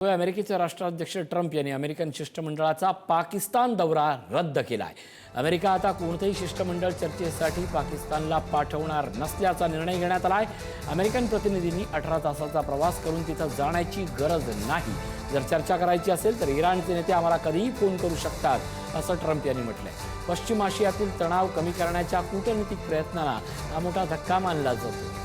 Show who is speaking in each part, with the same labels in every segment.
Speaker 1: अमेरिकेचे राष्ट्राध्यक्ष ट्रम्प यांनी अमेरिकन शिष्टमंडळाचा पाकिस्तान दौरा रद्द केलाय। अमेरिका आता कोणतेही शिष्टमंडळ चर्चेसाठी पाकिस्तानला पाठवणार नसल्याचा निर्णय घेण्यात आलाय। अमेरिकन प्रतिनिधींनी 18 तासाचा प्रवास करून तिथं जाण्याची गरज नाही। जर चर्चा करायची असेल तर इराणचे नेते आम्हाला कधीही फोन करू शकतात, असं ट्रम्प यांनी म्हटलंय। पश्चिम आशियातील तणाव कमी करण्याच्या कूटनीतिक प्रयत्नांना हा मोठा धक्का मानला जातो।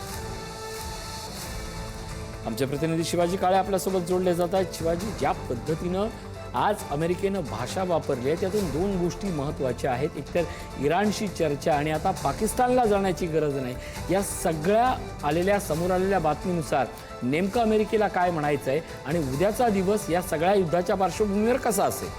Speaker 1: आमचे प्रतिनिधी शिवाजी काळे आपल्यासोबत जोडले जात आहेत। शिवाजी, ज्या पद्धतीनं आज अमेरिकेनं भाषा वापरली आहे त्यातून दोन गोष्टी महत्त्वाच्या आहेत। एकतर इराणशी चर्चा आणि आता पाकिस्तानला जाण्याची गरज नाही। या सगळ्या समोर आलेल्या बातमीनुसार नेमकं अमेरिकेला काय म्हणायचं आहे आणि उद्याचा दिवस या सगळ्या युद्धाच्या पार्श्वभूमीवर कसा असेल?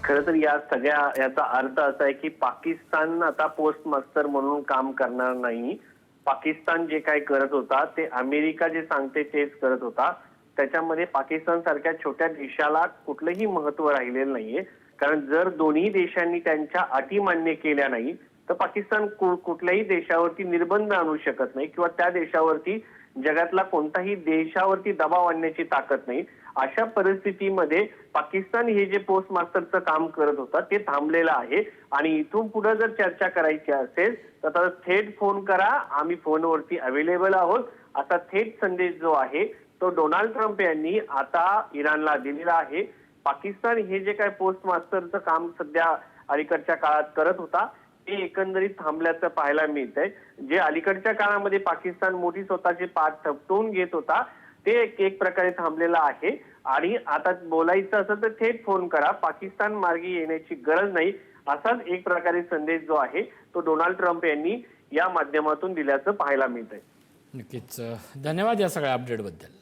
Speaker 2: खरं तर याचा अर्थ असा आहे की पाकिस्तान आता पोस्ट मास्टर म्हणून काम करणार नाही। पाकिस्तान जे काय करत होता ते अमेरिका जे सांगते तेच करत होता। त्याच्यामध्ये पाकिस्तान सारख्या छोट्या देशाला कुठलंही महत्त्व राहिलेलं नाहीये, कारण जर दोन्ही देशांनी त्यांच्या अटी मान्य केल्या नाही तर पाकिस्तान कुठल्याही देशावरती निर्बंध आणू शकत नाही किंवा त्या देशावरती जगातला कोणताही देशावरती दबाव आणण्याची ताकद नाही। अशा परिस्थितीमध्ये पाकिस्तान हे जे पोस्ट मास्टरचं काम करत होता ते थांबलेलं आहे आणि इथून पुढे जर चर्चा करायची असेल तर थेट फोन करा, आम्ही फोनवरती अवेलेबल आहोत, असा थेट संदेश जो आहे तो डोनाल्ड ट्रम्प यांनी आता इराणला दिलेला आहे। पाकिस्तान हे जे काय पोस्ट मास्टरचं काम सध्या अलीकडच्या काळात करत होता ते एकंदरीत थांबल्याचं पाहायला मिळतंय। जे अलीकडच्या काळामध्ये पाकिस्तान मोठी स्वतःची पाठ थपटवून घेत होता ते एक प्रकारे थांबलेलं आहे आणि आता बोलायचं असेल तर थेट फोन करा, पाकिस्तान मार्गी येण्याची गरज नाही, असाच एक प्रकारे संदेश जो आहे तो डोनाल्ड ट्रम्प यांनी या माध्यमातून दिल्याचं पाहायला मिळतंय।
Speaker 1: नक्कीच धन्यवाद या सगळ्या अपडेटबद्दल।